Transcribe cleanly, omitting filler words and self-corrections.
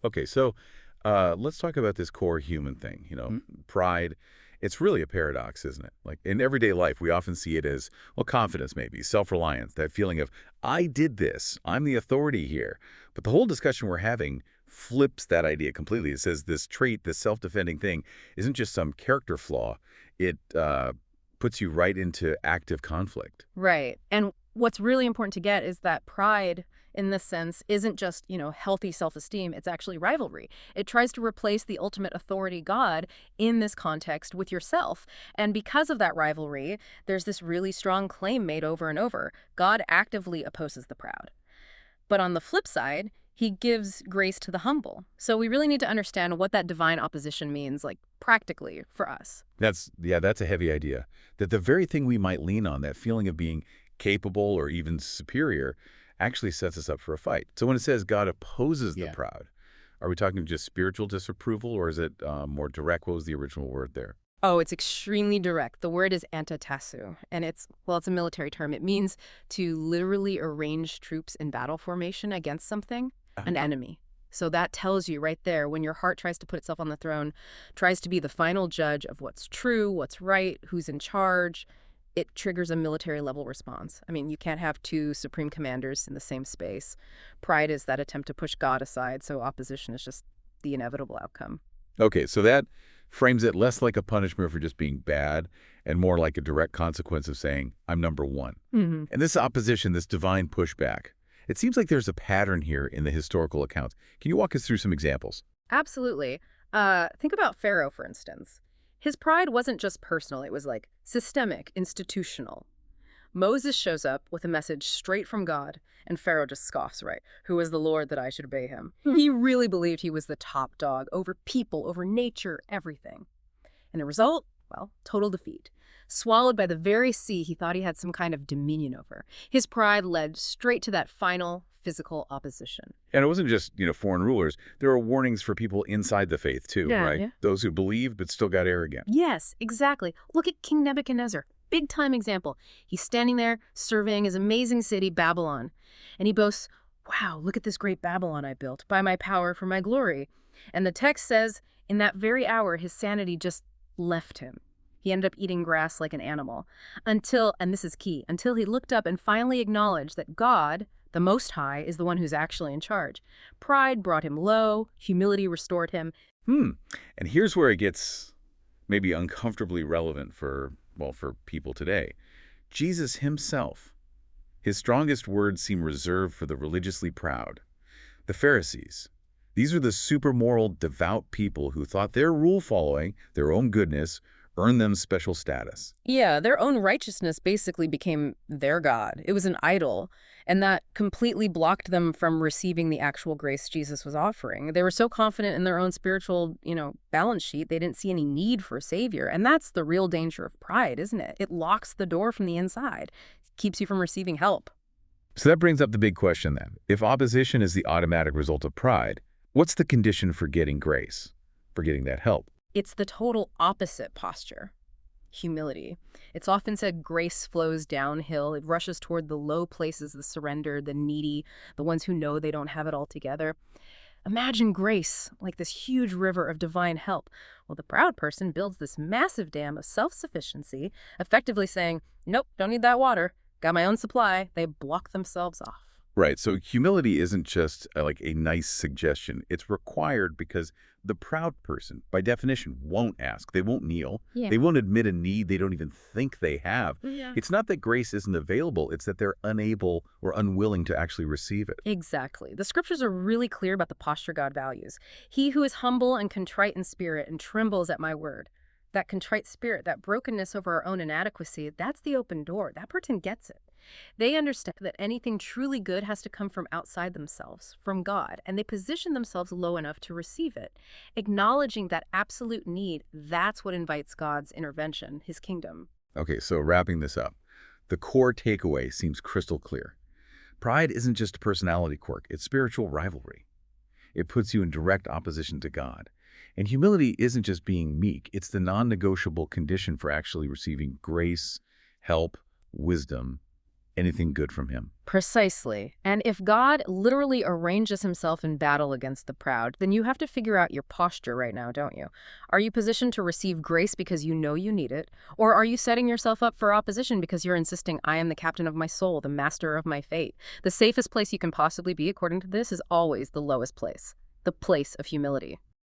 Okay, so let's talk about this core human thing. Mhm. Pride. It's really a paradox, isn't it? Like in everyday life, we often see it as, well, confidence maybe, self-reliance, that feeling of, I did this, I'm the authority here. But the whole discussion we're having flips that idea completely. It says this trait, this self-defending thing, isn't just some character flaw. It puts you right into active conflict. Right. And what's really important to get is that pride in this sense isn't just, healthy self-esteem, it's actually rivalry. It tries to replace the ultimate authority, God, in this context with yourself. And because of that rivalry, there's this really strong claim made over and over. God actively opposes the proud. But on the flip side, he gives grace to the humble. So we really need to understand what that divine opposition means, like practically for us. That's a heavy idea. That the very thing we might lean on, that feeling of being capable or even superior, actually sets us up for a fight. So when it says God opposes the Yeah. proud, are we talking just spiritual disapproval, or is it more direct? What was the original word there? Oh, it's extremely direct. The word is antitasso, and it's a military term. It means to literally arrange troops in battle formation against something, an enemy. So that tells you right there when your heart tries to put itself on the throne, tries to be the final judge of what's true, what's right, who's in charge, it triggers a military level response. I mean, you can't have two supreme commanders in the same space. Pride is that attempt to push God aside, so opposition is just the inevitable outcome. Okay, so that frames it less like a punishment for just being bad and more like a direct consequence of saying, I'm number one. Hmm. And this opposition, this divine pushback, it seems like there's a pattern here in the historical accounts. Can you walk us through some examples? Absolutely. Think about Pharaoh, for instance. His pride wasn't just personal, it was like systemic, institutional. Moses shows up with a message straight from God, and Pharaoh just scoffs, right? Who is the Lord that I should obey him? He really believed he was the top dog over people, over nature, everything. And the result? Well, total defeat. Swallowed by the very sea he thought he had some kind of dominion over. His pride led straight to that final physical opposition. And it wasn't just, foreign rulers. There were warnings for people inside the faith too, right? Yeah. Those who believed but still got arrogant. Yes, exactly. Look at King Nebuchadnezzar. Big time example. He's standing there surveying his amazing city, Babylon. And he boasts, wow, look at this great Babylon I built by my power for my glory. And the text says, in that very hour, his sanity just left him. He ended up eating grass like an animal. Until, and this is key, until he looked up and finally acknowledged that God, the Most High, is the one who's actually in charge. Pride brought him low, humility restored him. And here's where it gets maybe uncomfortably relevant for people today. Jesus himself, his strongest words seem reserved for the religiously proud. The Pharisees, these are the super moral, devout people who thought their rule following, their own goodness, earned them special status. Yeah, their own righteousness basically became their God. It was an idol, and that completely blocked them from receiving the actual grace Jesus was offering. They were so confident in their own spiritual, balance sheet, they didn't see any need for a savior. And that's the real danger of pride, isn't it? It locks the door from the inside, keeps you from receiving help. So that brings up the big question then. If opposition is the automatic result of pride, what's the condition for getting grace, for getting that help? It's the total opposite posture. Humility. It's often said grace flows downhill. It rushes toward the low places, the surrendered, the needy, the ones who know they don't have it all together. Imagine grace like this huge river of divine help. Well, the proud person builds this massive dam of self-sufficiency, effectively saying, nope, don't need that water. Got my own supply. They block themselves off. Right. So humility isn't just like a nice suggestion. It's required because the proud person, by definition, won't ask. They won't kneel. Yeah. They won't admit a need they don't even think they have. Yeah. It's not that grace isn't available. It's that they're unable or unwilling to actually receive it. Exactly. The scriptures are really clear about the posture God values. He who is humble and contrite in spirit and trembles at my word. That contrite spirit, that brokenness over our own inadequacy, that's the open door. That person gets it. They understand that anything truly good has to come from outside themselves, from God, and they position themselves low enough to receive it. Acknowledging that absolute need, that's what invites God's intervention, his kingdom. Okay, so wrapping this up, the core takeaway seems crystal clear. Pride isn't just a personality quirk, it's spiritual rivalry. It puts you in direct opposition to God. And humility isn't just being meek, it's the non-negotiable condition for actually receiving grace, help, wisdom, anything good from him. Precisely. And if God literally arranges himself in battle against the proud, then you have to figure out your posture right now, don't you? Are you positioned to receive grace because you know you need it? Or are you setting yourself up for opposition because you're insisting, I am the captain of my soul, the master of my fate? The safest place you can possibly be, according to this, is always the lowest place, the place of humility.